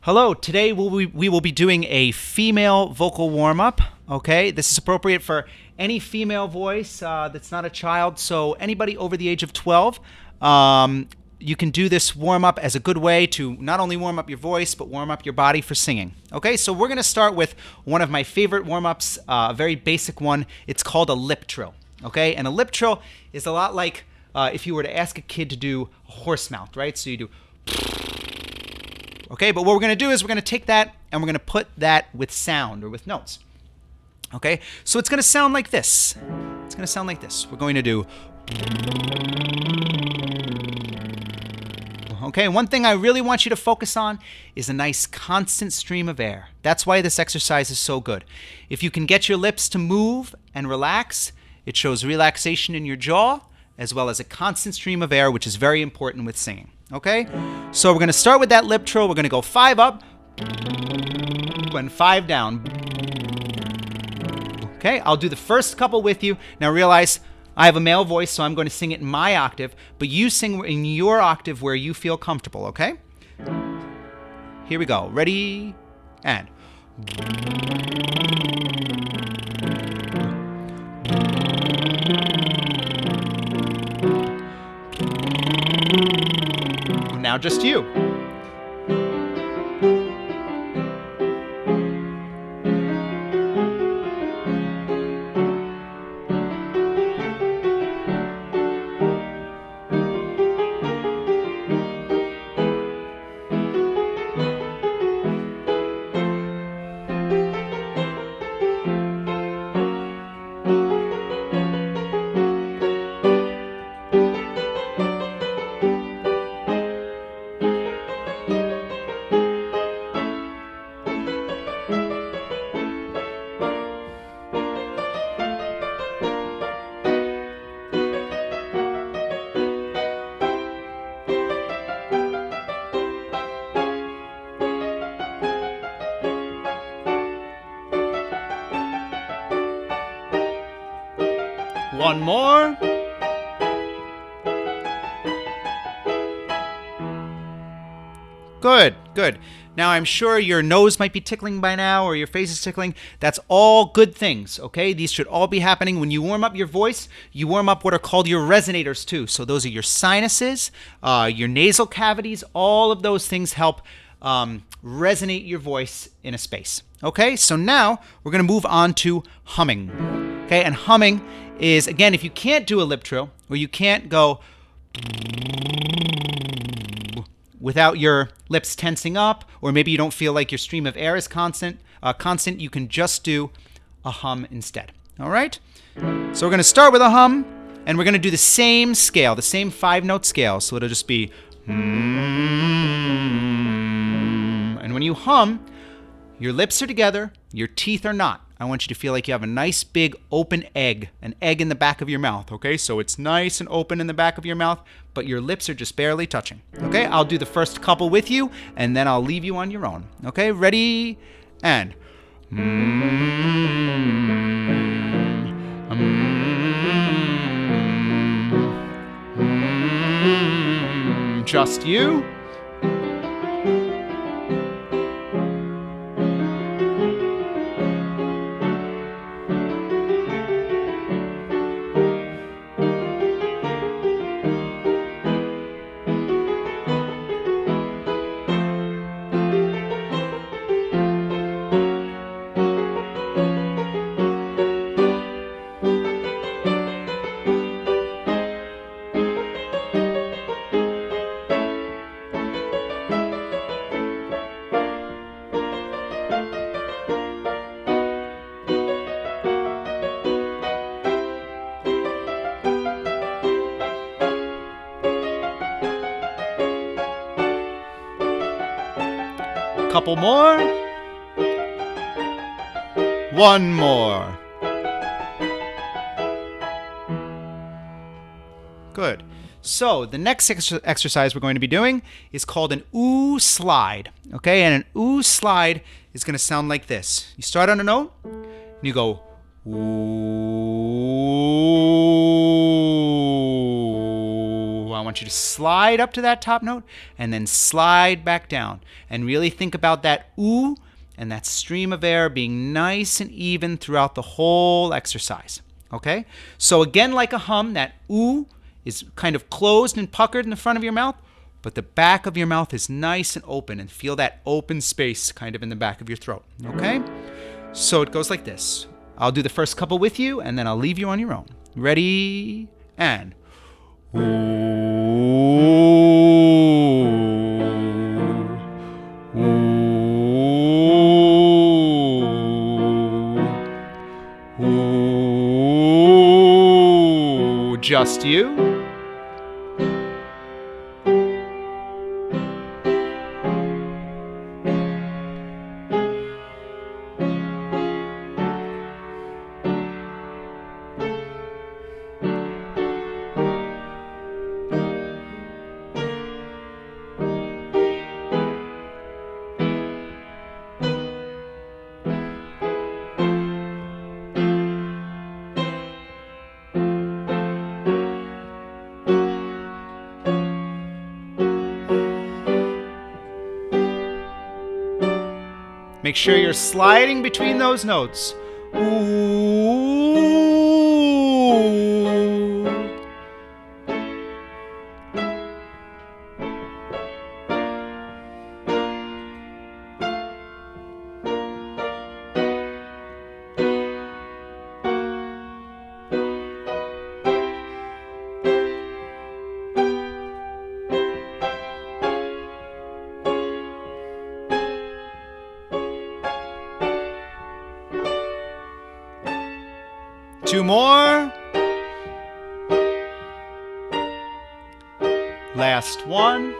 Hello, today we will be doing a female vocal warm-up, okay? This is appropriate for any female voice that's not a child, so anybody over the age of 12, you can do this warm-up as a good way to not only warm up your voice, but warm up your body for singing. Okay, so we're gonna start with one of my favorite warm-ups, a very basic one. It's called a lip trill, okay? And a lip trill is a lot like if you were to ask a kid to do a horse mouth, right? So you do... Okay, but what we're going to do is we're going to take that and we're going to put that with sound or with notes. Okay, so it's going to sound like this. It's going to sound like this. We're going to do... Okay, one thing I really want you to focus on is a nice constant stream of air. That's why this exercise is so good. If you can get your lips to move and relax, it shows relaxation in your jaw as well as a constant stream of air, which is very important with singing. Okay, so we're going to start with that lip trill. We're going to go 5 up and 5 down. Okay, I'll do the first couple with you. Now realize I have a male voice, so I'm going to sing it in my octave, but you sing in your octave where you feel comfortable, okay? Here we go. Ready? And... Now just you. One more. Good, good. Now I'm sure your nose might be tickling by now or your face is tickling. That's all good things, okay? These should all be happening. When you warm up your voice, you warm up what are called your resonators too. So those are your sinuses, your nasal cavities, all of those things help resonate your voice in a space. Okay, so now we're gonna move on to humming. Okay, and humming is, again, if you can't do a lip trill, or you can't go without your lips tensing up, or maybe you don't feel like your stream of air is constant, you can just do a hum instead. All right? So we're going to start with a hum, and we're going to do the same scale, the same 5-note scale. So it'll just be... And when you hum, your lips are together, your teeth are not. I want you to feel like you have a nice big open egg, an egg in the back of your mouth, okay? So it's nice and open in the back of your mouth, but your lips are just barely touching, okay? I'll do the first couple with you, and then I'll leave you on your own, okay? Ready? And... Just you. Couple more. One more. Good. So the next exercise we're going to be doing is called an ooh slide. Okay, and an ooh slide is going to sound like this. You start on a note, and you go ooh. I want you to slide up to that top note and then slide back down. And really think about that ooh and that stream of air being nice and even throughout the whole exercise. Okay? So again, like a hum, that ooh is kind of closed and puckered in the front of your mouth, but the back of your mouth is nice and open, and feel that open space kind of in the back of your throat. Okay? So it goes like this. I'll do the first couple with you, and then I'll leave you on your own. Ready? And ooh, ooh, ooh, just you. Make sure you're sliding between those notes. Ooh. 2 more. Last one.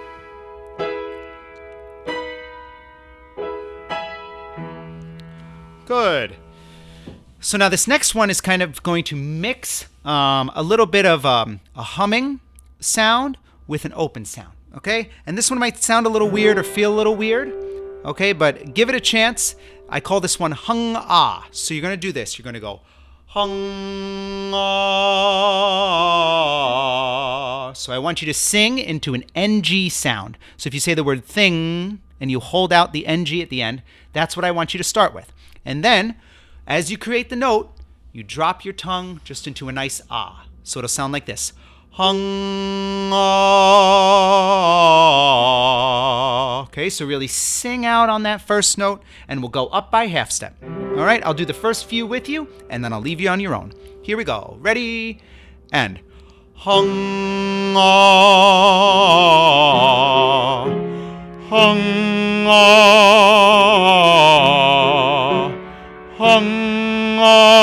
Good. So now this next one is kind of going to mix a little bit of a humming sound with an open sound, okay? And this one might sound a little weird or feel a little weird, okay? But give it a chance. I call this one hung ah. So you're going to do this. You're going to go hung ah. So I want you to sing into an NG sound. So if you say the word thing and you hold out the NG at the end, that's what I want you to start with. And then, as you create the note, you drop your tongue just into a nice ah. So it'll sound like this. Hung ah. Okay, so really sing out on that first note, and we'll go up by half step. All right, I'll do the first few with you, and then I'll leave you on your own. Here we go. Ready? And hung ah. Hung ah. Hung ah.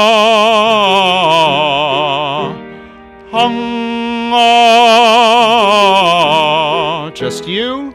Hung ah. Just you.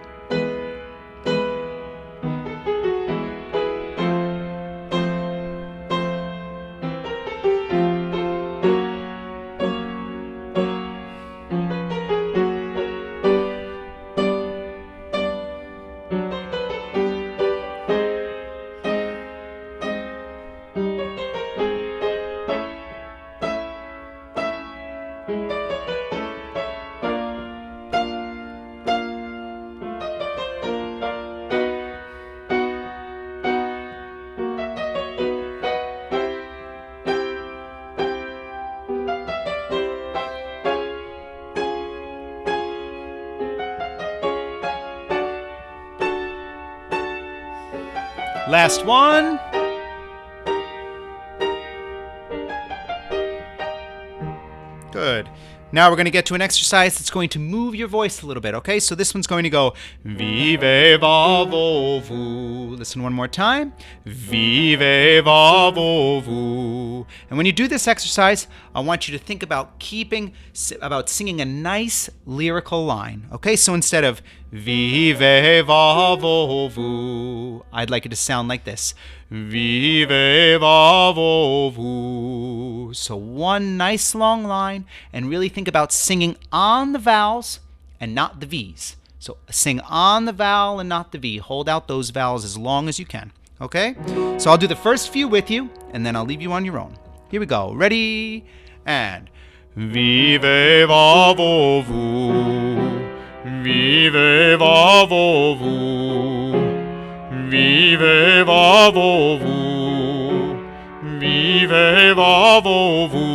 Last one. Good. Now we're going to get to an exercise that's going to move your voice a little bit, okay? So this one's going to go Vive, va, vo, vu. Listen one more time. Vive, va, vo, vu. And when you do this exercise, I want you to think about singing a nice lyrical line, okay? So instead of Vive, va, vo, vu, I'd like it to sound like this. Vive, va, vo, vu. So one nice long line, and really think about singing on the vowels and not the V's. So sing on the vowel and not the V. Hold out those vowels as long as you can, okay? So I'll do the first few with you, and then I'll leave you on your own. Here we go. Ready? And Vive, va, vo, vu. Vive va vo vu. Vive va vo vu. Vive va vo vu.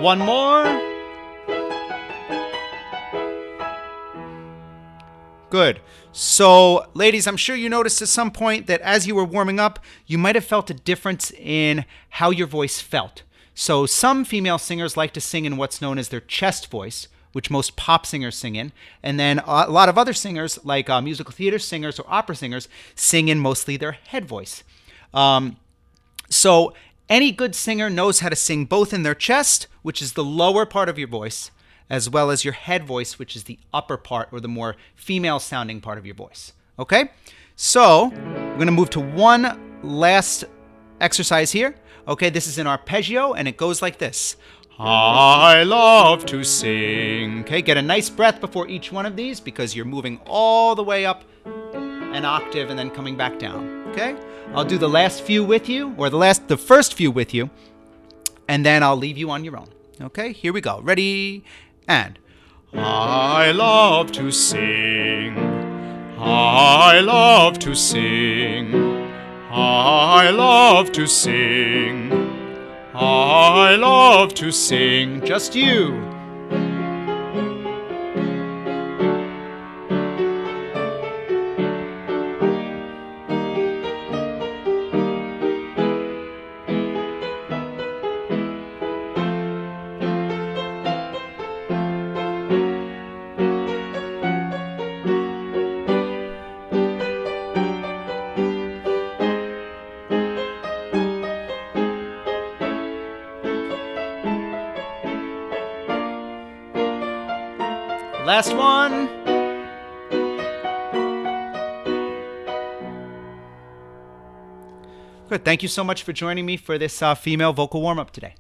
One more. Good. So, ladies, I'm sure you noticed at some point that as you were warming up, you might have felt a difference in how your voice felt. So, some female singers like to sing in what's known as their chest voice, which most pop singers sing in. And then a lot of other singers, like musical theater singers or opera singers, sing in mostly their head voice. So any good singer knows how to sing both in their chest, which is the lower part of your voice, as well as your head voice, which is the upper part or the more female sounding part of your voice. Okay? So we're going to move to one last exercise here. Okay, this is an arpeggio and it goes like this. I love to sing. Okay, get a nice breath before each one of these because you're moving all the way up an octave and then coming back down. Okay? I'll do the last few with you, or the first few with you, and then I'll leave you on your own. Okay? Here we go. Ready? And I love to sing. I love to sing. I love to sing. I love to sing. Just you. Last one. Good. Thank you so much for joining me for this female vocal warm-up today.